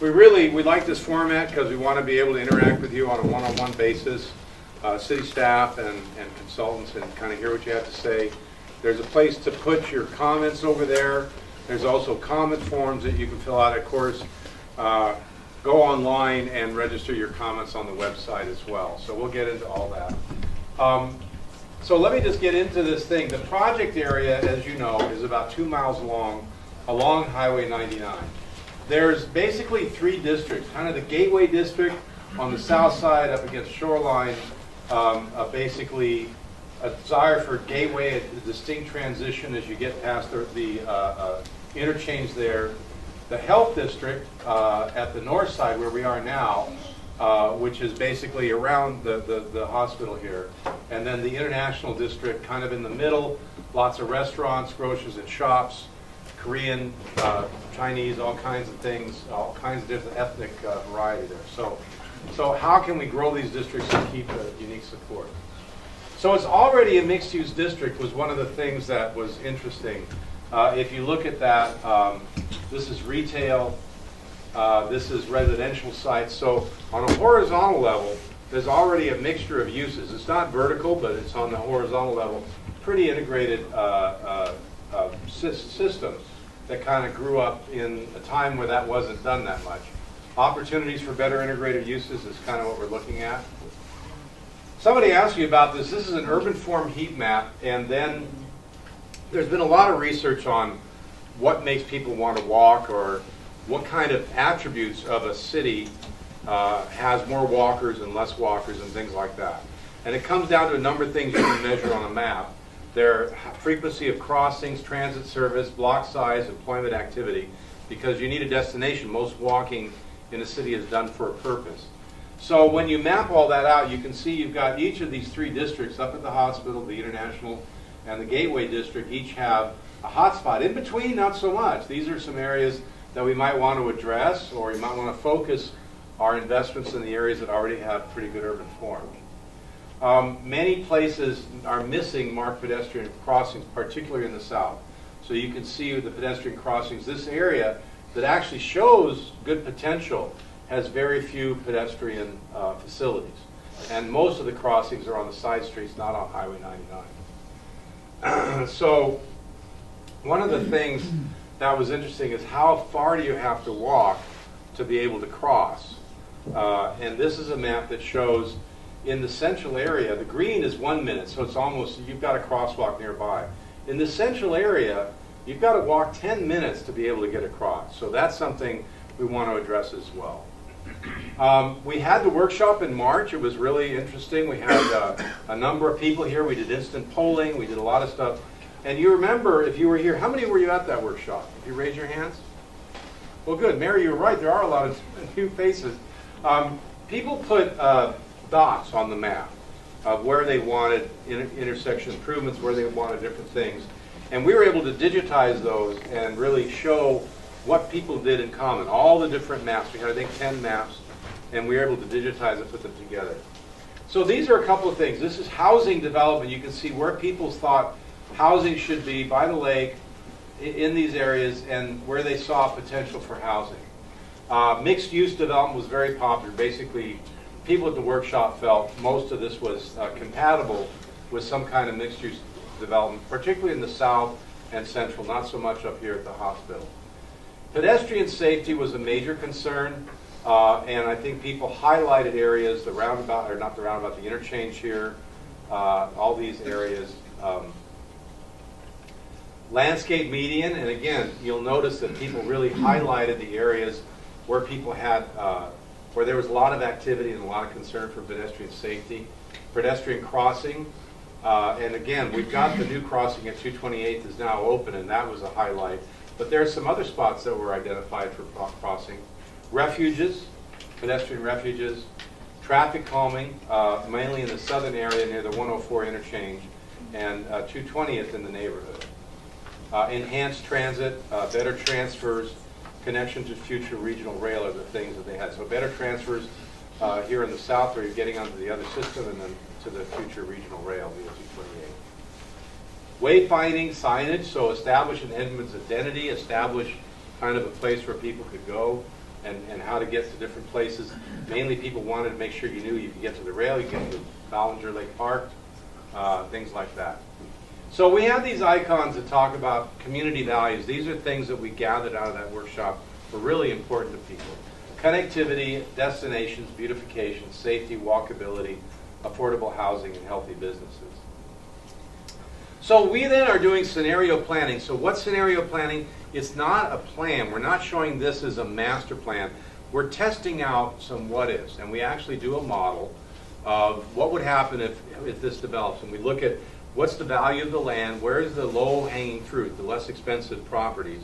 we like this format because we want to be able to interact with you on a one-on-one basis, city staff and consultants, and kind of hear what you have to say. There's a place to put your comments over there. There's also comment forms that you can fill out. Of course, go online and register your comments on the website as well. So we'll get into all that. So let me just get into this thing. The project area, as you know, is about 2 miles long along Highway 99. There's basically 3 districts, kind of the Gateway District on the south side up against Shoreline, basically a desire for Gateway, a distinct transition as you get past the interchange there. The Health District at the north side where we are now, which is basically around the hospital here. And then the International District kind of in the middle, lots of restaurants, grocers and shops, Korean, Chinese, all kinds of things, all kinds of different ethnic variety there. So how can we grow these districts and keep a unique support? So it's already a mixed-use district was one of the things that was interesting. If you look at that, this is retail, this is residential sites. So on a horizontal level, there's already a mixture of uses. It's not vertical, but it's on the horizontal level. Pretty integrated system that kind of grew up in a time where that wasn't done that much. Opportunities for better integrated uses is kind of what we're looking at. Somebody asked you about this. This is an urban form heat map, and then there's been a lot of research on what makes people want to walk or what kind of attributes of a city has more walkers and less walkers and things like that. And it comes down to a number of things you can measure on a map. Their frequency of crossings, transit service, block size, employment activity, because you need a destination. Most walking in a city is done for a purpose. So when you map all that out, you can see you've got each of these 3 districts up at the hospital, the International, and the Gateway District each have a hotspot. In between, not so much. These are some areas that we might want to address, or you might want to focus our investments in the areas that already have pretty good urban form. Many places are missing marked pedestrian crossings, particularly in the south. So you can see the pedestrian crossings. This area that actually shows good potential has very few pedestrian facilities. And most of the crossings are on the side streets, not on Highway 99. So one of the things that was interesting is how far do you have to walk to be able to cross? And this is a map that shows in the central area, the green is 1 minute, so it's almost, you've got a crosswalk nearby. In the central area, you've got to walk 10 minutes to be able to get across. So that's something we want to address as well. We had the workshop in March. It was really interesting. We had a number of people here. We did instant polling. We did a lot of stuff. And you remember, if you were here, how many were you at that workshop? If you raise your hands? Well, good. Mary, you were right. There are a lot of new faces. People put dots on the map of where they wanted intersection improvements, where they wanted different things. And we were able to digitize those and really show what people did in common, all the different maps. We had, I think, 10 maps, and we were able to digitize and put them together. So these are a couple of things. This is housing development. You can see where people thought housing should be by the lake in these areas and where they saw potential for housing. Mixed-use development was very popular. Basically, people at the workshop felt most of this was compatible with some kind of mixed-use development, particularly in the south and central, not so much up here at the hospital. Pedestrian safety was a major concern, and I think people highlighted areas, the roundabout, or not the roundabout, the interchange here, all these areas. Landscape median, and again, you'll notice that people really highlighted the areas where people had, where there was a lot of activity and a lot of concern for pedestrian safety. Pedestrian crossing, and again, we've got the new crossing at 228th is now open, and that was a highlight. But there are some other spots that were identified for crossing. Refuges, pedestrian refuges, traffic calming, mainly in the southern area near the 104 interchange, and 220th in the neighborhood. Enhanced transit, better transfers, connection to future regional rail are the things that they had. So better transfers here in the south where you're getting onto the other system and then to the future regional rail via 228. Wayfinding, signage, so establish an Edmonds identity, establish kind of a place where people could go. and how to get to different places. Mainly people wanted to make sure you knew you could get to the rail, you could get to Ballinger Lake Park, things like that. So we have these icons that talk about community values. These are things that we gathered out of that workshop were really important to people. Connectivity, destinations, beautification, safety, walkability, affordable housing, and healthy businesses. So we then are doing scenario planning. So what's scenario planning? It's not a plan. We're not showing this as a master plan. We're testing out some what-ifs, and we actually do a model of what would happen if this develops. And we look at what's the value of the land, where is the low-hanging fruit, the less expensive properties.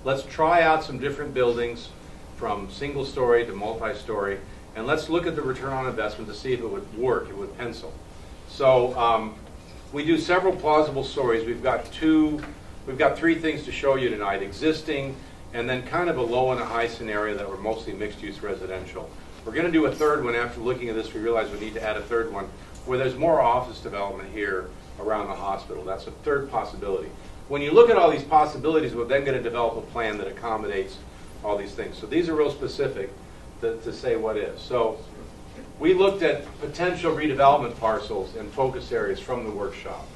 Let's try out some different buildings from single-story to multi-story, and let's look at the return on investment to see if it would work, it would pencil. So we do several plausible stories. We've got three things to show you tonight: existing, and then kind of a low and a high scenario that were mostly mixed-use residential. We're going to do a third one. After looking at this, we realize we need to add a third one where there's more office development here around the hospital. That's a third possibility. When you look at all these possibilities, we're then going to develop a plan that accommodates all these things. So these are real specific to say what is. So we looked at potential redevelopment parcels and focus areas from the workshop.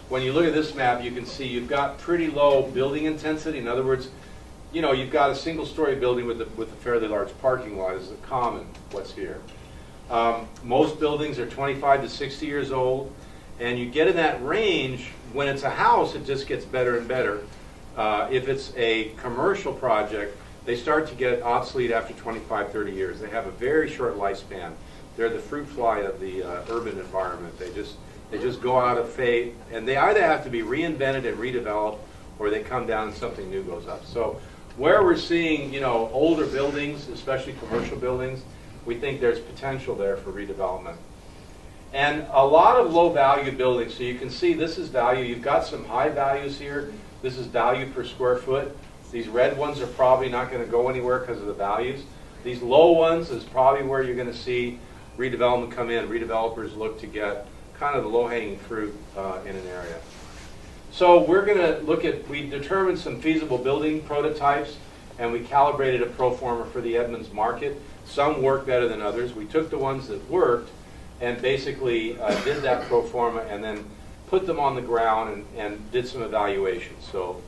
When you look at this map, you can see you've got pretty low building intensity. In other words, you know, you've got a single-story building with a fairly large parking lot is a common what's here. Most buildings are 25 to 60 years old, and you get in that range. When it's a house, it just gets better and better. If it's a commercial project, they start to get obsolete after 25, 30 years. They have a very short lifespan. They're the fruit fly of the urban environment. They just go out of fate, and they either have to be reinvented and redeveloped, or they come down and something new goes up. So where we're seeing, you know, older buildings, especially commercial buildings, we think there's potential there for redevelopment. And a lot of low-value buildings. So you can see this is value. You've got some high values here. This is value per square foot. These red ones are probably not going to go anywhere because of the values. These low ones is probably where you're going to see redevelopment come in. Redevelopers look to get kind of the low-hanging fruit in an area. So we're going to look at, we determined some feasible building prototypes, and we calibrated a pro forma for the Edmonds market. Some work better than others. We took the ones that worked and basically did that pro forma and then put them on the ground and did some evaluations. So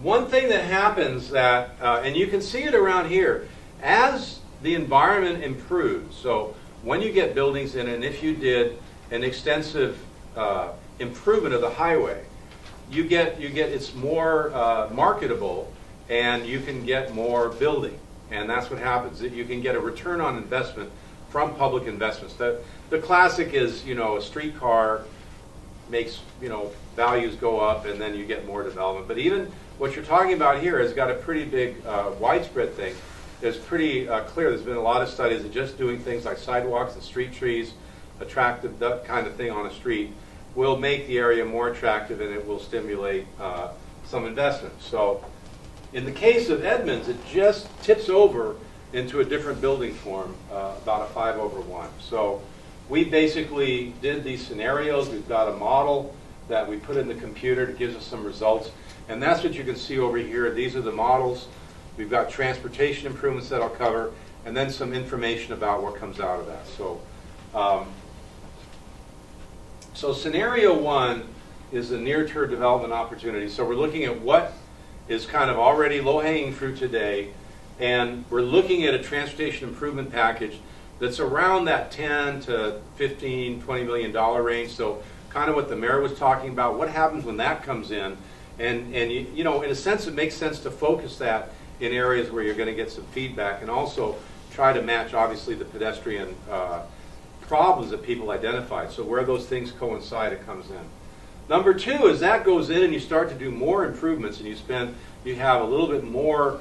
one thing that happens that, and you can see it around here, as the environment improves, so when you get buildings in, and if you did an extensive improvement of the highway, you get it's more marketable, and you can get more building, and that's what happens. You can get a return on investment from public investments. The classic is, you know, a streetcar makes, you know, values go up, and then you get more development. But even what you're talking about here has got a pretty big widespread thing. It's pretty clear. There's been a lot of studies of just doing things like sidewalks and street trees, attractive, that kind of thing on a street, will make the area more attractive, and it will stimulate some investment. So in the case of Edmonds, it just tips over into a different building form, about a 5/1. So we basically did these scenarios. We've got a model that we put in the computer that gives us some results, and that's what you can see over here. These are the models. We've got transportation improvements that I'll cover, and then some information about what comes out of that. So scenario one is a near-term development opportunity. So we're looking at what is kind of already low-hanging fruit today, and we're looking at a transportation improvement package that's around that $10 to $15, $20 million range. So kind of what the mayor was talking about. What happens when that comes in? And you know, in a sense, it makes sense to focus that in areas where you're going to get some feedback, and also try to match, obviously, the pedestrian problems that people identified. So where those things coincide, it comes in. Number two is that goes in and you start to do more improvements, and you have a little bit more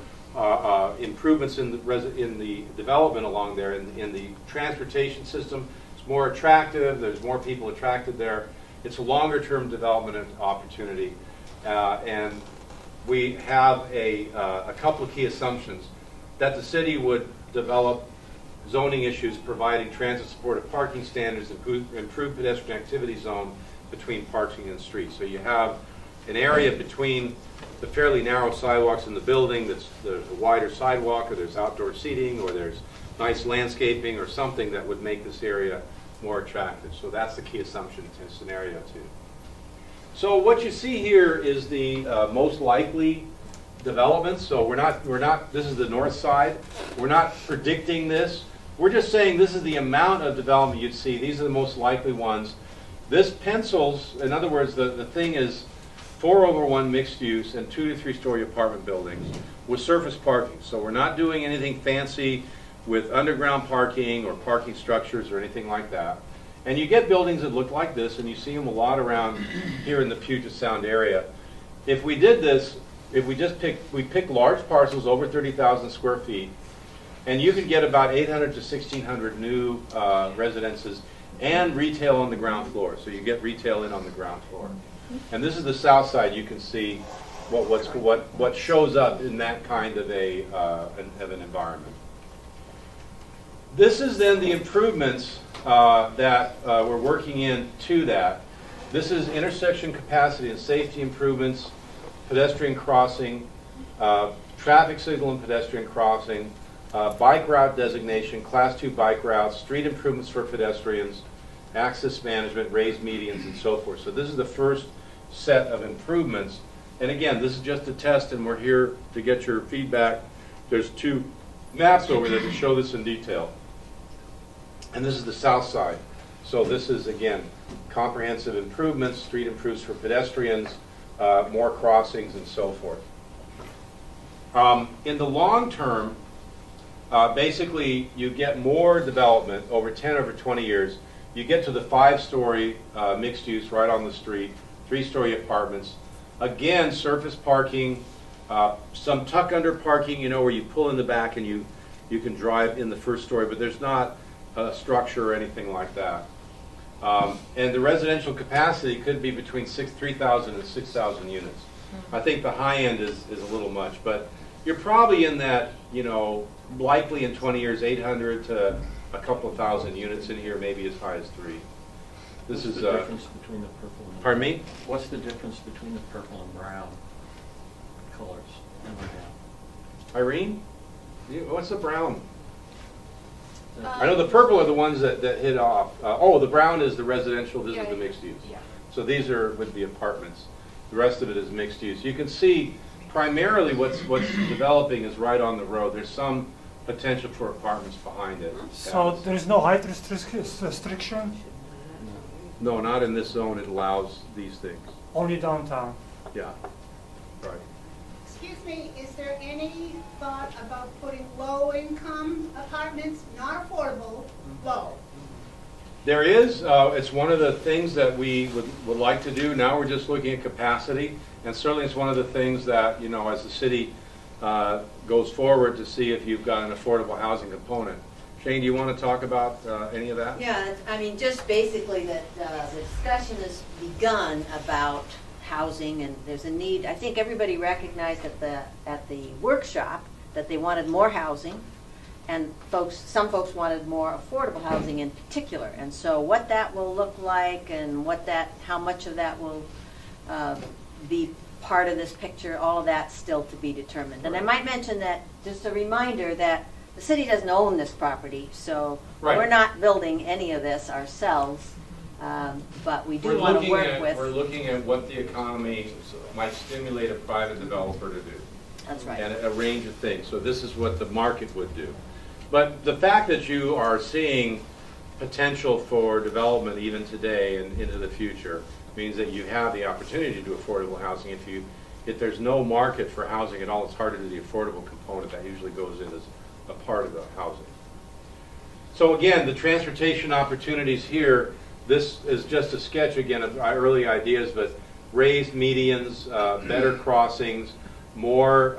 improvements in the development along there, in the transportation system. It's more attractive. There's more people attracted there. It's a longer term development opportunity, and we have a couple of key assumptions: that the city would develop zoning issues providing transit supportive parking standards, improved pedestrian activity zone between parking and streets. So you have an area between the fairly narrow sidewalks in the building, there's a wider sidewalk, or there's outdoor seating, or there's nice landscaping, or something that would make this area more attractive. So that's the key assumption in scenario 2. So what you see here is the most likely developments. So we're not, this is the north side. We're not predicting this. We're just saying this is the amount of development you'd see. These are the most likely ones. This pencils, in other words, the thing is 4/1 mixed use and 2 to 3 story apartment buildings with surface parking. So we're not doing anything fancy with underground parking or parking structures or anything like that. And you get buildings that look like this, and you see them a lot around here in the Puget Sound area. If we did this, if we just pick large parcels over 30,000 square feet, and you could get about 800 to 1,600 new residences and retail on the ground floor. So you get retail in on the ground floor. And this is the south side. You can see what shows up in that kind of an environment. This is then the improvements that we're working in to that. This is intersection capacity and safety improvements, pedestrian crossing, traffic signal and pedestrian crossing, bike route designation, class 2 bike routes, street improvements for pedestrians, access management, raised medians, and so forth. So this is the first set of improvements. And again, this is just a test, and we're here to get your feedback. There's 2 maps over there to show this in detail. And this is the south side. So this is, again, comprehensive improvements, street improvements for pedestrians, more crossings, and so forth. In the long term, basically, you get more development over 10 over 20 years. You get to the 5-story mixed use right on the street, 3-story apartments. Again, surface parking, some tuck under parking, where you pull in the back and you can drive in the first story, but there's not a structure or anything like that. And the residential capacity could be between 3,000 and 6,000 units. I think the high end is a little much, but you're probably in that, likely in 20 years, 800 to a couple thousand units in here, maybe as high as 3. This is the difference between the purple and pardon me? What's the difference between the purple and brown colors? Irene? What's the brown? I know the purple are the ones that hit off. The brown is the residential, this is the mixed use. Yeah. So these would be apartments. The rest of it is mixed use. You can see primarily what's developing is right on the road. There's some potential for apartments behind it. So there is no height restriction? No, not in this zone. It allows these things. Only downtown? Yeah, right. Excuse me, is there any thought about putting low-income apartments, not affordable, low? There is. It's one of the things that we would like to do. Now we're just looking at capacity, and certainly it's one of the things that, as the city goes forward to see if you've got an affordable housing component. Shane, do you want to talk about any of that? Yeah, just basically that the discussion has begun about housing, and there's a need. I think everybody recognized at the workshop that they wanted more housing, and some folks wanted more affordable housing in particular. And so what that will look like, and how much of that will be part of this picture, all of that's still to be determined. And I might mention that, just a reminder that the city doesn't own this property, so we're not building any of this ourselves, but we do want to work with. We're looking at what the economy might stimulate a private developer to do. That's right. And a range of things. So this is what the market would do. But the fact that you are seeing potential for development even today and into the future means that you have the opportunity to do affordable housing. If there's no market for housing at all, it's hard to do the affordable component that usually goes in as a part of the housing. So again, the transportation opportunities here, this is just a sketch again of our early ideas, but raised medians, better crossings, more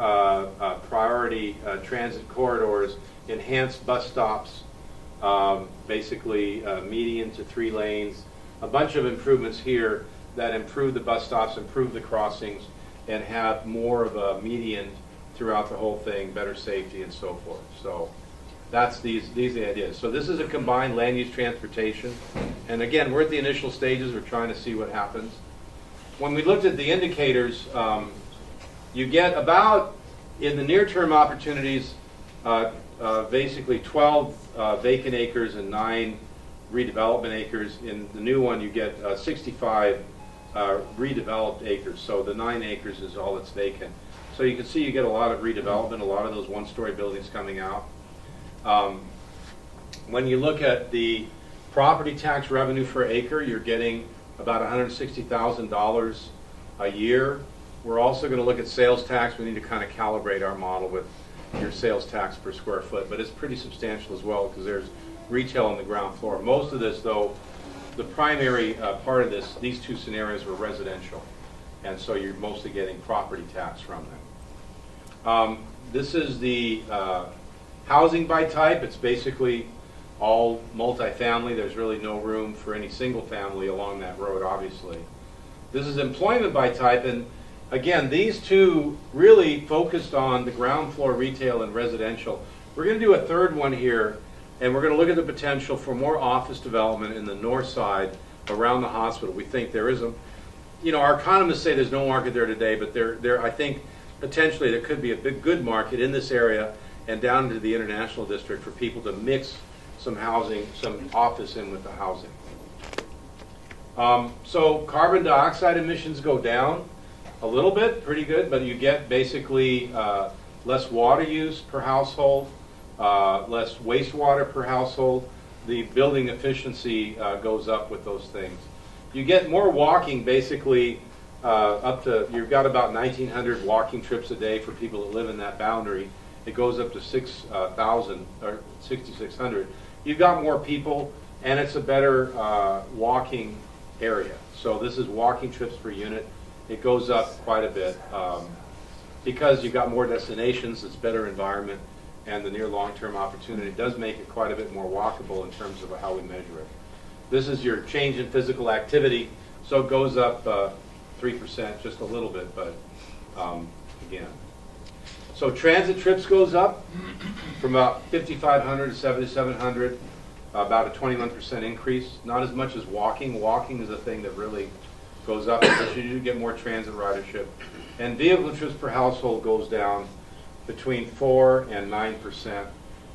priority transit corridors, enhanced bus stops, basically median to 3 lanes, a bunch of improvements here that improve the bus stops, improve the crossings, and have more of a median throughout the whole thing, better safety and so forth. So that's these are the ideas. So this is a combined land use transportation. And again, we're at the initial stages. We're trying to see what happens. when we looked at the indicators, you get about, in the near-term opportunities, basically 12 vacant acres and 9 redevelopment acres. In the new one, you get 65 redeveloped acres. So the 9 acres is all that's vacant. So you can see you get a lot of redevelopment, a lot of those one-story buildings coming out. When you look at the property tax revenue per acre, you're getting about $160,000 a year. We're also going to look at sales tax. We need to kind of calibrate our model with your sales tax per square foot, but it's pretty substantial as well because there's retail on the ground floor. Most of this, though, the primary part of this, these two scenarios were residential, and so you're mostly getting property tax from them. This is the housing by type. It's basically all multifamily. There's really no room for any single family along that road, obviously. This is employment by type, and again, these two really focused on the ground floor retail and residential. We're going to do a third one here, and we're going to look at the potential for more office development in the north side around the hospital. We think there is our economists say there's no market there today, but there I think potentially there could be a big good market in this area and down into the international district for people to mix some housing, some office in with the housing. So carbon dioxide emissions go down a little bit, pretty good, but you get basically less water use per household, less wastewater per household. The building efficiency goes up with those things. You get more walking, basically up to, you've got about 1,900 walking trips a day for people that live in that boundary. It goes up to 6,000 or 6,600. You've got more people, and it's a better walking area. So this is walking trips per unit. It goes up quite a bit because you've got more destinations, it's better environment, and the near long-term opportunity does make it quite a bit more walkable in terms of how we measure it. This is your change in physical activity, so it goes up 3%, just a little bit, but again. So transit trips goes up from about 5,500 to 7,700, about a 21% increase. Not as much as walking. Walking is the thing that really goes up because you do get more transit ridership. And vehicle trips per household goes down between 4 and 9%.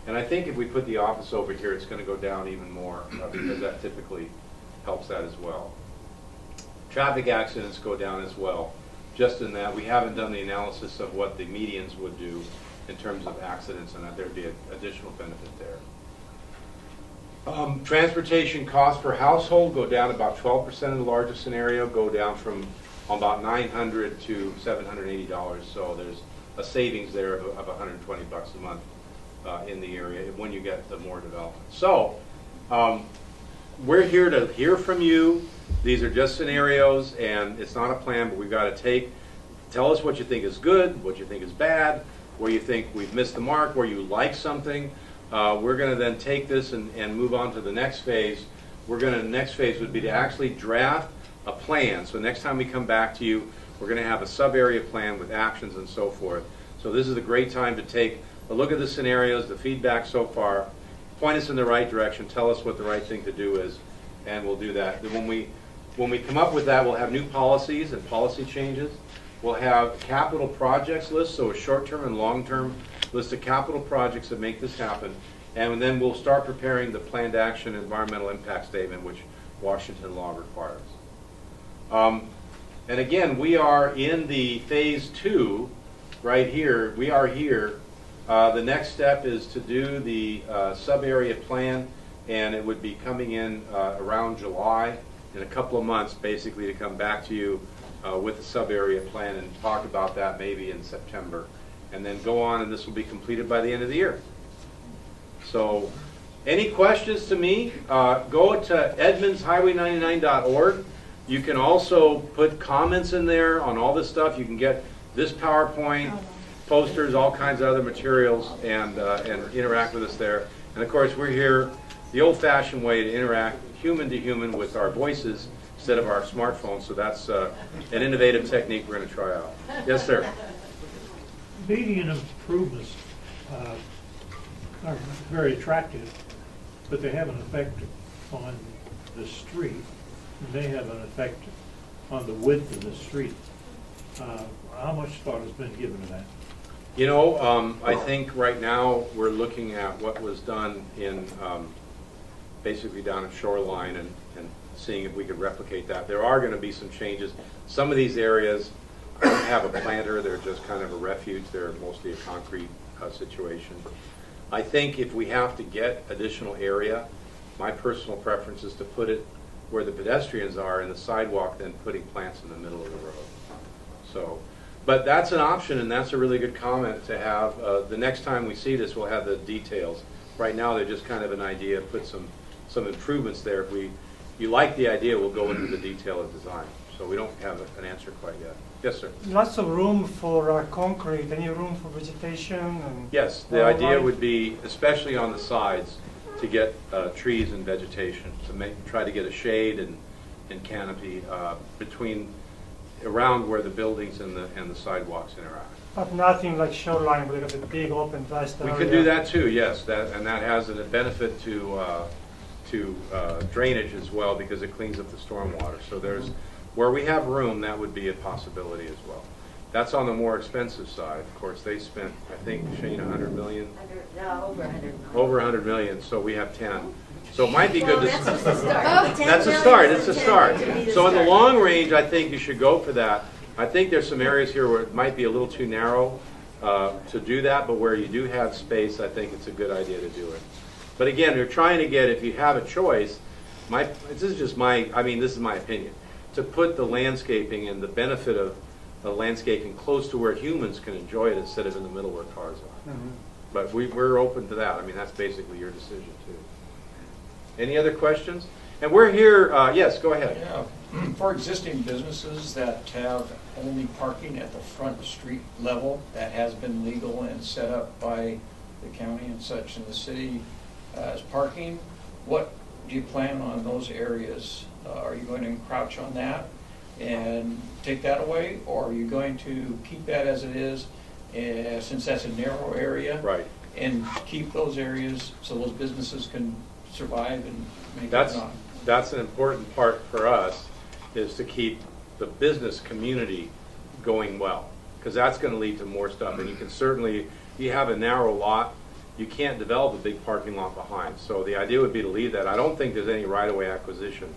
And I think if we put the office over here, it's going to go down even more because that typically helps that as well. Traffic accidents go down as well. Just in that we haven't done the analysis of what the medians would do in terms of accidents, and that there'd be an additional benefit there. Transportation costs per household go down about 12% in the largest scenario, go down from about $900 to $780. So there's a savings there of $120 a month in the area when you get the more development. So we're here to hear from you. These are just scenarios, and it's not a plan, but we've got to tell us what you think is good, what you think is bad, where you think we've missed the mark, where you like something. We're going to then take this and move on to the next phase. The next phase would be to actually draft a plan. So next time we come back to you, we're going to have a sub-area plan with actions and so forth. So this is a great time to take a look at the scenarios, the feedback so far, point us in the right direction, tell us what the right thing to do is, and we'll do that. Then when we come up with that, we'll have new policies and policy changes. We'll have capital projects lists, so a short-term and long-term list of capital projects that make this happen. And then we'll start preparing the planned action environmental impact statement, which Washington law requires. And again, we are in the phase 2 right here. We are here. The next step is to do the sub-area plan, and it would be coming in around July, in a couple of months, basically, to come back to you with the sub-area plan and talk about that maybe in September. And then go on, and this will be completed by the end of the year. So any questions to me, go to edmondshighway99.org. You can also put comments in there on all this stuff. You can get this PowerPoint, posters, all kinds of other materials, and interact with us there. And of course, we're here the old-fashioned way to interact human to human with our voices instead of our smartphones. So that's an innovative technique we're going to try out. Yes, sir. Median improvements are very attractive, but they have an effect on the street. And they have an effect on the width of the street. How much thought has been given to that? You know, I think right now we're looking at what was done in, basically down at Shoreline and seeing if we could replicate that. There are going to be some changes. Some of these areas don't have a planter, they're just kind of a refuge. They're mostly a concrete situation. I think if we have to get additional area, my personal preference is to put it where the pedestrians are and the sidewalk, then putting plants in the middle of the road. So, but that's an option, and that's a really good comment to have. The next time we see this, we'll have the details. Right now, they're just kind of an idea, put some improvements there. If you like the idea, we'll go into the detail of design. So we don't have an answer quite yet. Yes, sir. Lots of room for concrete, any room for vegetation and... Yes, the idea would be, especially on the sides, to get trees and vegetation, to try to get a shade and canopy around where the buildings and the sidewalks interact. But nothing like Shoreline, where they got a big open vast We area. could do that too, yes, and that has a benefit to drainage as well, because it cleans up the stormwater. So there's, where we have room, that would be a possibility as well. That's on the more expensive side. Of course, they spent, I think, Shane, 100 million? Over 100 million. Over 100 million, so we have 10. So it might be Well, good that's to... just a start. That's a 10 start, million it's a is start. to be the So in the start. long range, I think you should go for that. I think there's some areas here where it might be a little too narrow to do that, but where you do have space, I think it's a good idea to do it. But again, you're trying to get, if you have a choice, this is my opinion, to put the landscaping and the benefit of the landscaping close to where humans can enjoy it instead of in the middle where cars are. Mhm. But we're open to that. I mean, that's basically your decision too. Any other questions? And we're here, yes, go ahead. Yeah, for existing businesses that have only parking at the front street level, that has been legal and set up by the county and such in the city as parking, what do you plan on those areas? Are you going to encroach on that and take that away? Or are you going to keep that as it is, since that's a narrow area? Right. And keep those areas so those businesses can survive and make That's it on? an important part for us, is to keep the business community going well, because that's going to lead to more stuff. And you can certainly, you have a narrow lot, you can't develop a big parking lot behind. So the idea would be to leave that. I don't think there's any right-of-way acquisition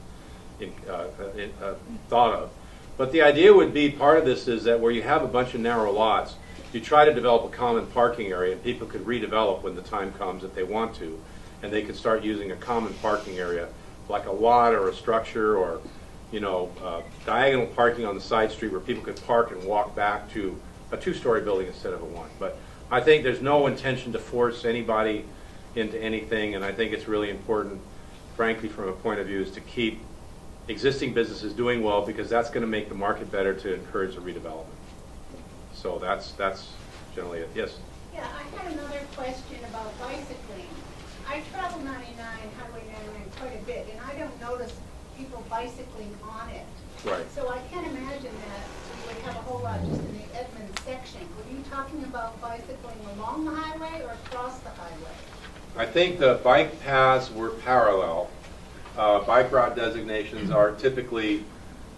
thought of. But the idea would be, part of this is that where you have a bunch of narrow lots, you try to develop a common parking area, and people could redevelop when the time comes if they want to, and they could start using a common parking area, like a lot or a structure, or diagonal parking on the side street where people could park and walk back to a two-story building instead of a one. But I think there's no intention to force anybody into anything, and I think it's really important, frankly, from a point of view, is to keep existing businesses doing well, because that's going to make the market better to encourage the redevelopment. So that's generally it. Yes? Yeah, I had another question about bicycling. I travel 99, Highway 99 quite a bit, and I don't notice people bicycling on it. Right. So I can't imagine that you would have a whole lot just in the Edmonds section. Were you talking about bicycling along the highway or across the highway? I think the bike paths were parallel. Bike route designations are typically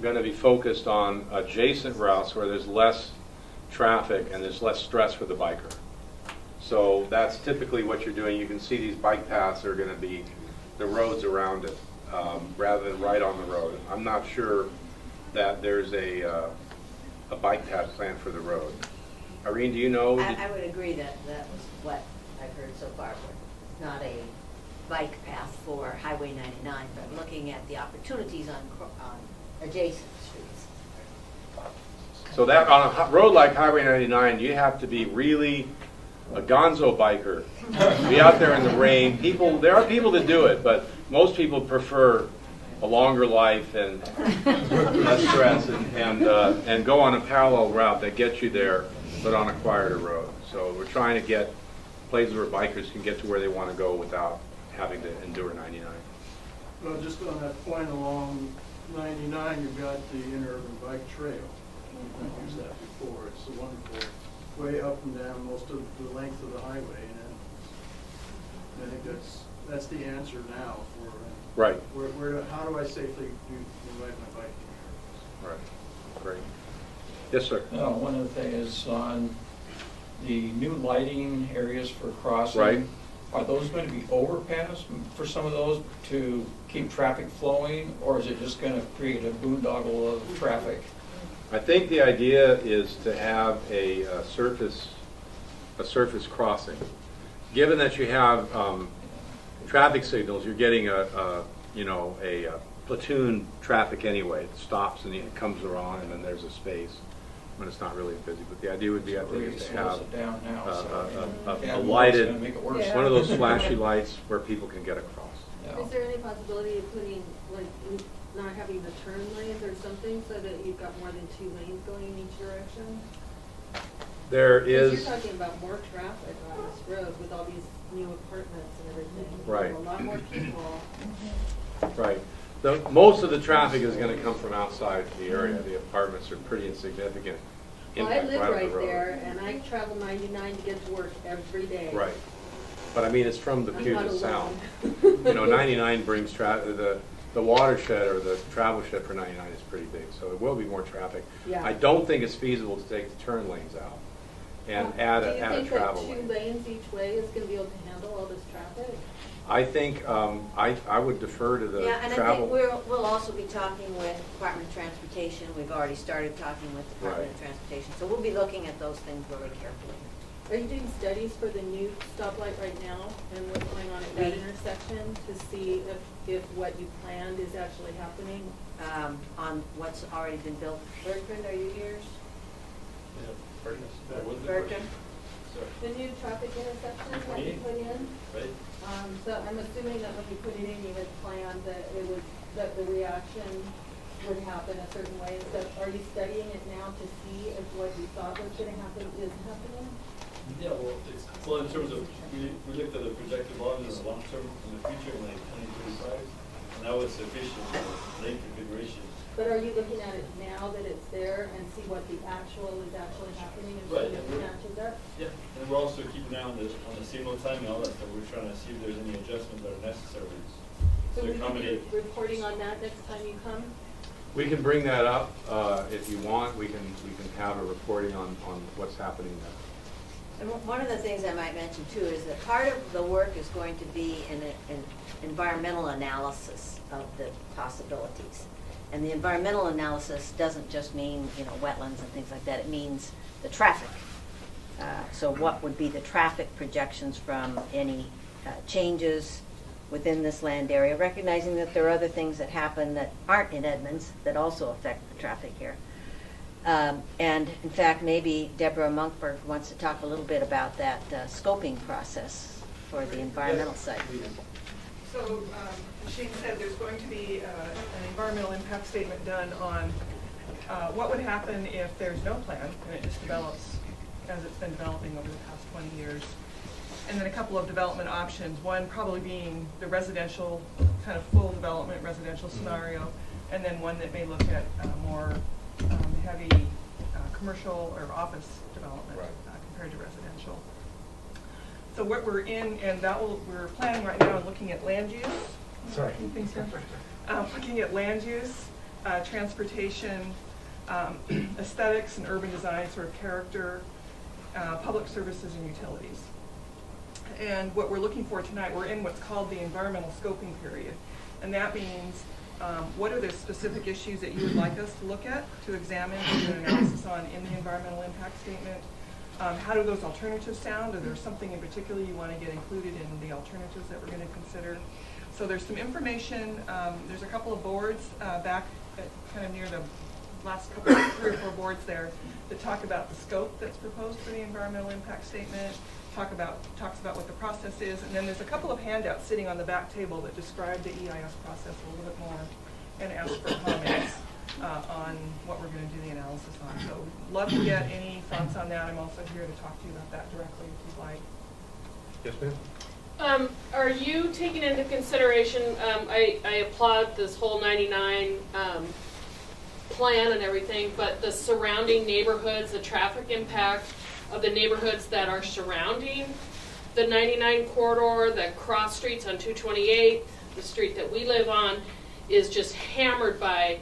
going to be focused on adjacent routes where there's less traffic and there's less stress for the biker. So that's typically what you're doing. You can see these bike paths are going to be the roads around it, rather than right on the road. I'm not sure that there's a bike path plan for the road. Irene, do you know? I would agree that that was what I've heard so far. Not a bike path for Highway 99, but looking at the opportunities on adjacent streets. So that on a road like Highway 99, you have to be really a gonzo biker. Be out there in the rain. There are people that do it, but most people prefer a longer life and less stress, and go on a parallel route that gets you there, but on a quieter road. So we're trying to get places where bikers can get to where they want to go without having to endure 99. Well, just on that point along 99, you've got the interurban bike trail. I've used that before. It's a wonderful way up and down most of the length of the highway, and I think that's the answer now for Right. how do I safely ride my bike? Right, great. Yes, sir. No, one other thing is on the new lighting areas for crossing. Right. Are those going to be overpass for some of those to keep traffic flowing, or is it just going to create a boondoggle of traffic? I think the idea is to have a surface crossing. Given that you have traffic signals, you're getting a platoon traffic anyway. It stops and it comes around, and then there's a space when it's not really busy. But the idea would be, I think, Really is to slows have it down now, so, a yeah, it's lighted, gonna make it worse. Yeah. one of those flashy lights where people can get across. Yeah. Is there any possibility of putting, like, not having the turn lanes or something so that you've got more than 2 lanes going in each direction? There 'Cause is, you're talking about more traffic on this road with all these new apartments and everything. Right. A lot more people. right. Most of the traffic is going to come from outside the area. The apartments are pretty insignificant. Well, I impact live on the right road. there and I travel 99 to get to work every day. Right. But I mean, it's from the I'm Puget not Sound. alone. 99 brings the watershed or the travel shed for 99 is pretty big, so it will be more traffic. Yeah. I don't think it's feasible to take the turn lanes out and add a travel Do you lane. think that 2 lanes each way is going to be able to handle all this traffic? I think I would defer to the Yeah, and I think travel. we'll also be talking with Department of Transportation. We've already started talking with Department of Transportation. So we'll be looking at those things really carefully. Are you doing studies for the new stoplight right now and what's going on at that intersection to see if what you planned is actually happening? On what's already been built. Bertrand, are you here? Bertrand? Bertrand? The new traffic intersections that you put in? Right. So I'm assuming that when you put it in, you had planned that that the reaction would happen a certain way. So are you studying it now to see if what you thought was going to happen is happening? Yeah, well, in terms of, we looked at the projected volume in the long term, in the future, in like 2035, and that was sufficient lane configuration. But are you looking at it now that it's there and see what the actual is actually happening and Right, see if and it matches up? Yeah, and we're also keeping an eye on the signal time and all that stuff. We're trying to see if there's any adjustments that are necessary So to we could accommodate. be reporting on that next time you come? We can bring that up if you want. We can have a reporting on what's happening there. And one of the things I might mention too is that part of the work is going to be an environmental analysis of the possibilities. And the environmental analysis doesn't just mean, wetlands and things like that. It means the traffic. So what would be the traffic projections from any changes within this land area, recognizing that there are other things that happen that aren't in Edmonds that also affect the traffic here. And in fact, maybe Deborah Monkberg wants to talk a little bit about that scoping process for the environmental side. So, Shane said there's going to be an environmental impact statement done on what would happen if there's no plan and it just develops as it's been developing over the past 20 years. And then a couple of development options, one probably being the residential, kind of full development residential scenario, and then one that may look at more heavy commercial or office development compared to residential. So what we're in, and we're planning right now on looking at land use. Sorry. Looking at land use, transportation, aesthetics and urban design, sort of character, public services and utilities. And what we're looking for tonight, we're in what's called the environmental scoping period. And that means what are the specific issues that you would like us to look at, to examine, to do an analysis on in the environmental impact statement? How do those alternatives sound? Is there something in particular you want to get included in the alternatives that we're going to consider? So there's some information. There's a couple of boards back at kind of near the last couple, 3 or 4 boards there that talk about the scope that's proposed for the environmental impact statement, talks about what the process is, and then there's a couple of handouts sitting on the back table that describe the EIS process a little bit more and ask for comments on what we're going to do the analysis on. So we'd love to get any thoughts on that. I'm also here to talk to you about that directly if you'd like. Yes, ma'am? Are you taking into consideration, I applaud this whole 99 plan and everything, but the surrounding neighborhoods, the traffic impact of the neighborhoods that are surrounding the 99 corridor, the cross streets on 228, the street that we live on, is just hammered by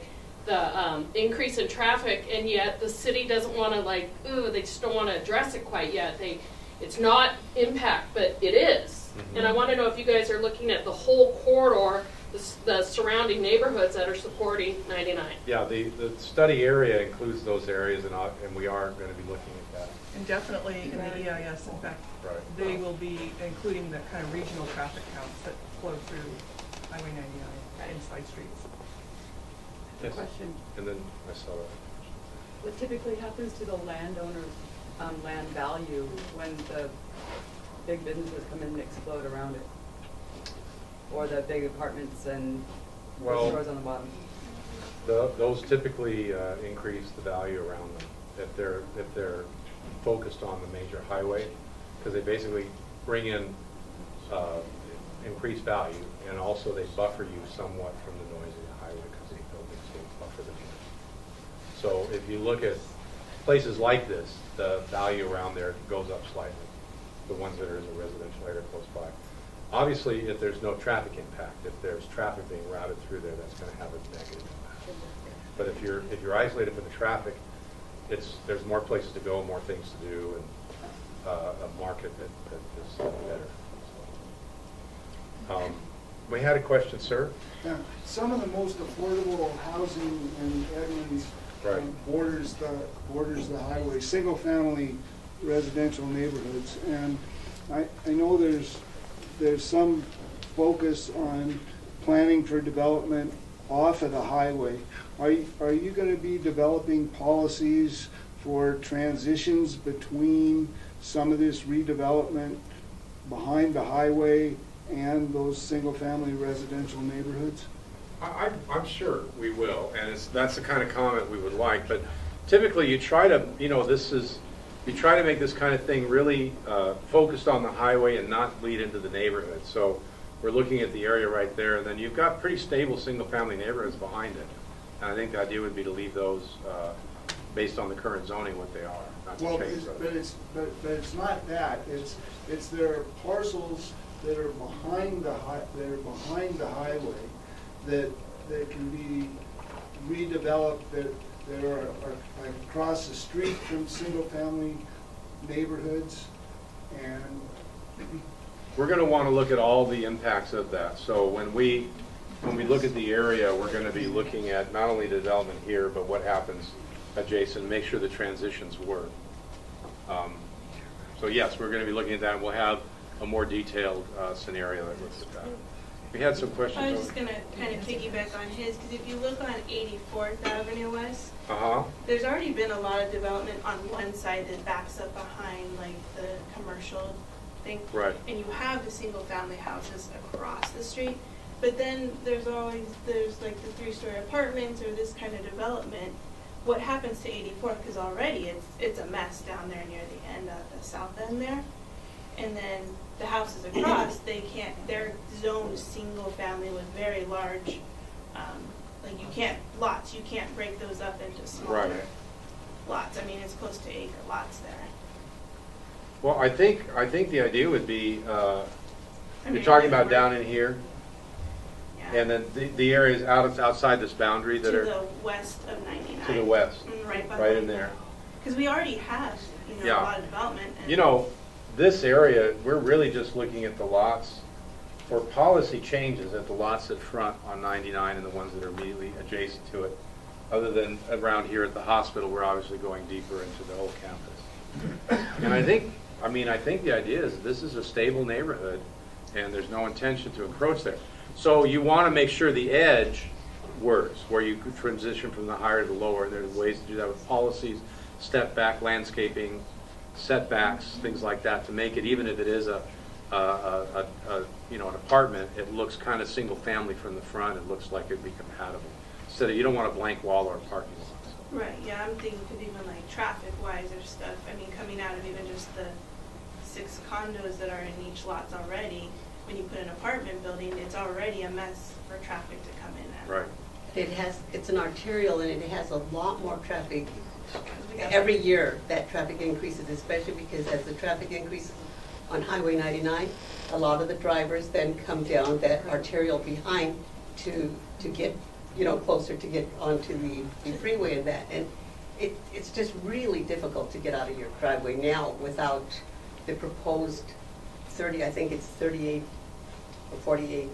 the increase in traffic, and yet the city doesn't want to they just don't want to address it quite yet. It's not impact, but it is. And I want to know if you guys are looking at the whole corridor, the surrounding neighborhoods that are supporting 99. Yeah, the study area includes those areas, and we are going to be looking at that. And definitely in the EIS, in fact, Right. they will be including the kind of regional traffic counts that flow through Highway 99 and side streets. Yes. Question. And then I saw that. What typically happens to the landowner's land value when the big businesses come in and explode around it? Or the big apartments and Well, stores on the bottom? Those typically increase the value around them if they're focused on the major highway, because they basically bring in increased value, and also they buffer you somewhat from the noise of the highway because they buildings will buffer the noise. So if you look at places like this, the value around there goes up slightly, the ones that are in the residential area close by. Obviously, if there's no traffic impact, if there's traffic being routed through there, that's going to have a negative impact. But if you're isolated from the traffic, there's more places to go, more things to do, and a market that is better. We had a question, sir. Some of the most affordable housing in Edmonds borders the highway, single-family residential neighborhoods, and I know there's some focus on planning for development off of the highway. Are you going to be developing policies for transitions between some of this redevelopment behind the highway and those single-family residential neighborhoods? I'm sure we will, and that's the kind of comment we would like. But typically, you try to, you try to make this kind of thing really focused on the highway and not bleed into the neighborhood. So we're looking at the area right there, and then you've got pretty stable single-family neighborhoods behind it. And I think the idea would be to leave those based on the current zoning what they are, not to change those. But it's not that. It's there are parcels that are behind the highway that can be redeveloped that are like across the street from single-family neighborhoods, and we're going to want to look at all the impacts of that. So when we look at the area, we're going to be looking at not only the development here, but what happens adjacent, make sure the transitions work. So yes, we're going to be looking at that, and we'll have a more detailed scenario that looks at that. We had some questions. I was just going to kind of piggyback on his, because if you look on 84th Avenue West, there's already been a lot of development on one side that backs up behind like the commercial thing. Right. And you have the single family houses across the street, but then there's like the 3-story apartments or this kind of development. What happens to 84th, because already it's a mess down there near the end of the south end there. And then the houses across, they're zoned single family with very large, you can't break those up into smaller lots. I mean, it's close to acre lots there. Well, I think the idea would be, you're talking about down in here, and then the areas outside this boundary that are to the west of 99. to the west, right in there. Because we already have, a lot of development. And this area, we're really just looking at the lots for policy changes at the lots that front on 99 and the ones that are immediately adjacent to it. Other than around here at the hospital, we're obviously going deeper into the whole campus. And I think the idea is this is a stable neighborhood, and there's no intention to encroach there. So you want to make sure the edge works, where you could transition from the higher to the lower, and there's ways to do that with policies, step back landscaping, setbacks, things like that, to make it, even if it is an apartment, it looks kind of single family from the front. It looks like it'd be compatible. Instead of, you don't want a blank wall or a parking lot. Right, yeah, I'm thinking because even like traffic-wise or stuff, I mean, coming out of even just the 6 condos that are in each lots already, when you put an apartment building, it's already a mess for traffic to come in at. Right. It's an arterial, and it has a lot more traffic. Every year that traffic increases, especially because as the traffic increases on Highway 99, a lot of the drivers then come down that arterial behind to get closer to get onto the freeway and that. And it's just really difficult to get out of your driveway now without the proposed 38 or 48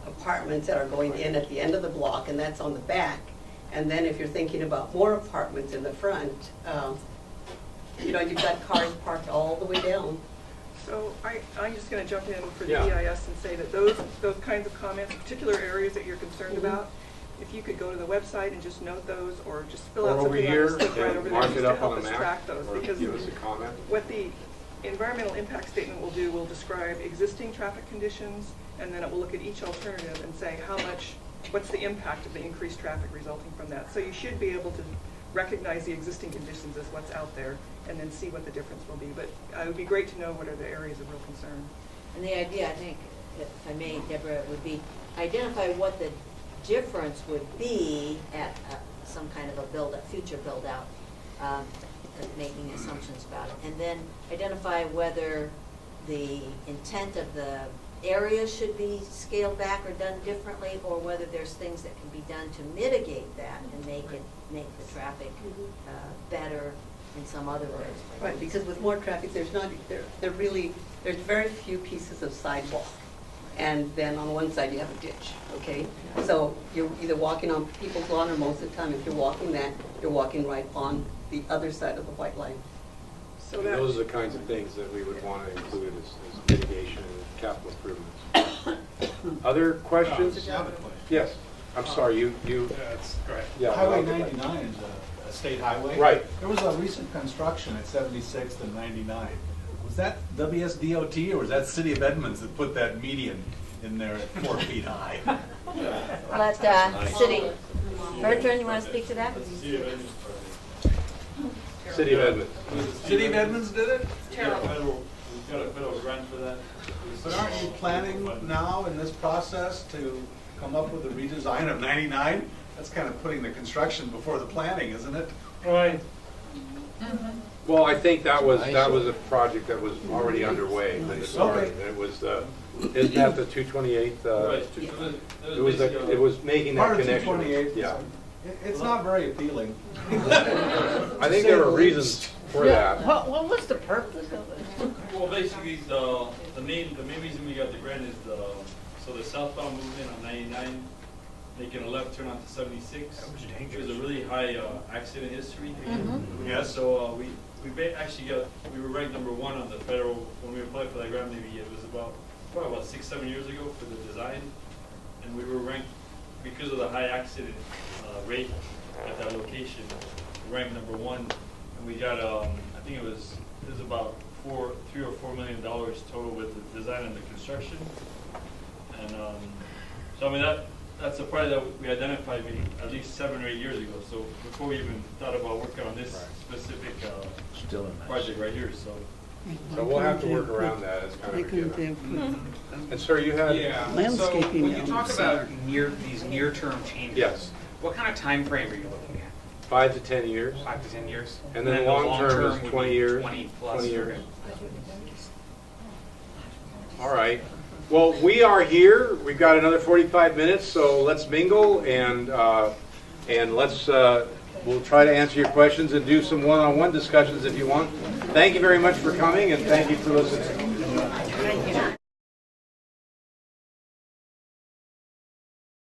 apartments that are going in at the end of the block, and that's on the back. And then if you're thinking about more apartments in the front, you've got cars parked all the way down. So I'm just going to jump in for the Yeah. EIS and say that those kinds of comments, particular areas that you're concerned about, if you could go to the website and just note those, or just fill out Or over something on here, the slip right and over there mark just it to up help on us the map, track those. or Because give us a comment. what the environmental impact statement will do will describe existing traffic conditions, and then it will look at each alternative and say what's the impact of the increased traffic resulting from that. So you should be able to recognize the existing conditions as what's out there, and then see what the difference will be. But it would be great to know what are the areas of real concern. And the idea, I think, if I may, Deborah, would be identify what the difference would be at some kind of a future build-out, making assumptions about it. And then identify whether the intent of the area should be scaled back or done differently, or whether there's things that can be done to mitigate that and make the traffic better in some other ways. Right, because with more traffic, there's very few pieces of sidewalk. And then on one side, you have a ditch, okay? So you're either walking on people's lawn, or most of the time, if you're walking that, you're walking right on the other side of the white line. So And those are the kinds of things that we would want to include as mitigation and capital improvements. Other questions? I have a question. Yes. I'm sorry, you. That's correct. Yeah, Highway I'll get back. 99 is a state highway. Right. There was a recent construction at 76th and 99. Was that WSDOT or was that City of Edmonds that put that median in there at 4 feet high? Let City, Bertrand, you want to speak to that? City of Edmonds. City of Edmonds did it? Terrible. We got a federal grant for that. But aren't you planning now in this process to come up with a redesign of 99? That's kind of putting the construction before the planning, isn't it? Right. Well, I think that was a project that was already underway when it started. Okay. And it was, isn't that the 228? Right. It was making that Part of connection. 228. Yeah. It's not very appealing. I think there were reasons for that. What was the purpose of it? Well, basically, the main reason we got the grant is the southbound movement on 99, making a left turn onto 76. There's a really high accident history. Yeah. So we were ranked number 1 on the federal, when we applied for that grant, maybe it was probably about 6-7 years ago for the design. And we were ranked, because of the high accident rate at that location, we ranked number 1. And we got, I think it was about $3 or $4 million total with the design and the construction. And so I mean that's a project that we identified maybe at least 7 or 8 years ago. So before we even thought about working on this specific project right here. So we'll have to work around that as kind of a given. And sir, you had Landscaping. So when you talk about these near-term changes, yes. What kind of time frame are you looking at? 5 to 10 years. 5 to 10 years. And then long term is would 20 be years. 20 plus. 20 years. All right. Well, we are here. We've got another 45 minutes, so let's mingle and let's we'll try to answer your questions and do some one-on-one discussions if you want. Thank you very much for coming, and thank you for listening.